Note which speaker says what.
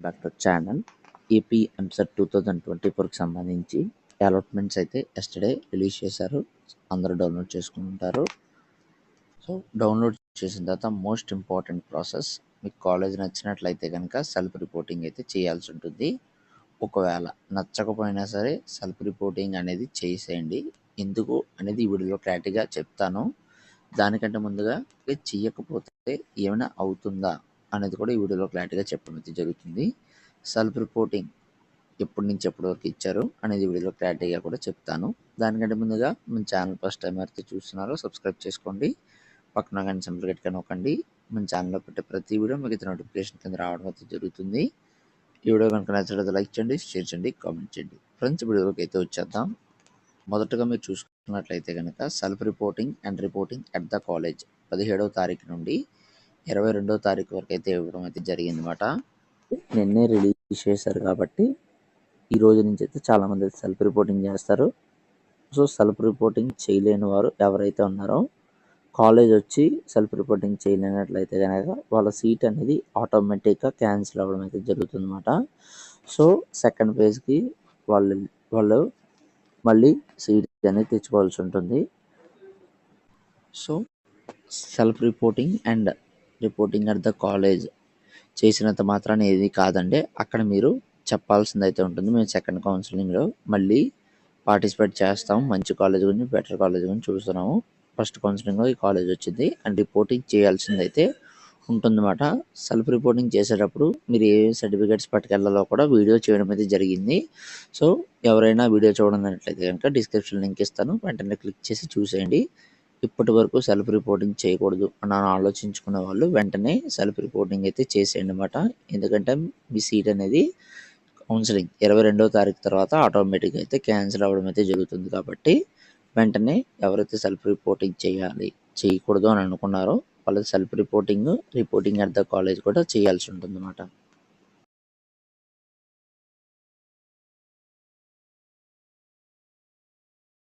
Speaker 1: Back to channel. AP EAMCET 2024కి సంబంధించి allotments అయితే ఎస్టర్డే రిలీజ్ చేశారు. అందరూ డౌన్లోడ్ చేసుకుంటారు. సో డౌన్లోడ్ చేసిన తర్వాత మోస్ట్ ఇంపార్టెంట్ ప్రాసెస్, మీకు కాలేజ్ నచ్చినట్లయితే కనుక సెల్ఫ్ రిపోర్టింగ్ అయితే చేయాల్సి ఉంటుంది. ఒకవేళ నచ్చకపోయినా సరే సెల్ఫ్ రిపోర్టింగ్ అనేది చేసేయండి. ఎందుకు అనేది ఈ వీడియోలో క్లారిటీగా చెప్తాను. దానికంటే ముందుగా చేయకపోతే ఏమైనా అవుతుందా అనేది కూడా ఈ వీడియోలో క్లారిటీగా చెప్పడం అయితే జరుగుతుంది. సెల్ఫ్ రిపోర్టింగ్ ఎప్పటి నుంచి ఎప్పటి వరకు ఇచ్చారు అనేది వీడియోలో క్లారిటీగా కూడా చెప్తాను. దానికంటే ముందుగా మన ఛానల్ ఫస్ట్ టైం అయితే చూస్తున్నారో సబ్స్క్రైబ్ చేసుకోండి. పక్కన కానీ సింపుల్గా నొక్కండి. మన ఛానల్లో పెట్టే ప్రతి వీడియో మీకు నోటిఫికేషన్ కింద రావడం అయితే జరుగుతుంది. ఈ వీడియో కనుక నచ్చినట్లయితే లైక్ చేయండి, షేర్ చేయండి, కామెంట్ చేయండి. ఫ్రెండ్స్, వీడియోకి అయితే వచ్చేద్దాం. మొదటగా మీరు చూసుకున్నట్లయితే కనుక self reporting and reporting at the college 17వ తారీఖు నుండి 22వ తారీఖు వరకు అయితే ఇవ్వడం అయితే జరిగిందన్నమాట. నిన్నే రిలీజ్ చేశారు కాబట్టి ఈ రోజు నుంచి అయితే చాలామంది సెల్ఫ్ రిపోర్టింగ్ చేస్తారు. సో సెల్ఫ్ రిపోర్టింగ్ చేయలేని వారు ఎవరైతే ఉన్నారో, కాలేజ్ వచ్చి సెల్ఫ్ రిపోర్టింగ్ చేయలేనట్లయితే కనుక వాళ్ళ సీట్ అనేది ఆటోమేటిక్గా క్యాన్సిల్ అవ్వడం అయితే జరుగుతుందన్నమాట. సో సెకండ్ ఫేజ్కి వాళ్ళు మళ్ళీ సీట్ అనేది తెచ్చుకోవాల్సి ఉంటుంది. So self reporting and reporting at the college చేసినంత మాత్రాన్ని ఏది కాదండి, అక్కడ మీరు చెప్పాల్సింది అయితే ఉంటుంది. మేము సెకండ్ కౌన్సిలింగ్లో మళ్ళీ పార్టిసిపేట్ చేస్తాం, మంచి కాలేజ్ గురించి బెటర్ కాలేజ్ గురించి చూస్తున్నాము. ఫస్ట్ కౌన్సిలింగ్లో ఈ కాలేజ్ వచ్చింది అండ్ రిపోర్టింగ్ చేయాల్సింది అయితే ఉంటుందన్నమాట. సెల్ఫ్ రిపోర్టింగ్ చేసేటప్పుడు మీరు ఏ సర్టిఫికేట్స్ పట్టుకెళ్లాలో కూడా వీడియో చేయడం అయితే జరిగింది. సో ఎవరైనా వీడియో చూడనట్లయితే కనుక డిస్క్రిప్షన్ లింక్ ఇస్తాను, వెంటనే క్లిక్ చేసి చూసేయండి. ఇప్పటి వరకు సెల్ఫ్ రిపోర్టింగ్ చేయకూడదు అని ఆలోచించుకునే వాళ్ళు వెంటనే సెల్ఫ్ రిపోర్టింగ్ అయితే చేసేయండి అన్నమాట. ఎందుకంటే మీ సీట్ అనేది కౌన్సిలింగ్ 22వ తారీఖు తర్వాత ఆటోమేటిక్గా అయితే క్యాన్సిల్ అవ్వడం అయితే జరుగుతుంది. కాబట్టి వెంటనే ఎవరైతే సెల్ఫ్ రిపోర్టింగ్ చేయకూడదు అని అనుకున్నారో వాళ్ళు self reporting at the college కూడా చేయాల్సి ఉంటుంది అన్నమాట.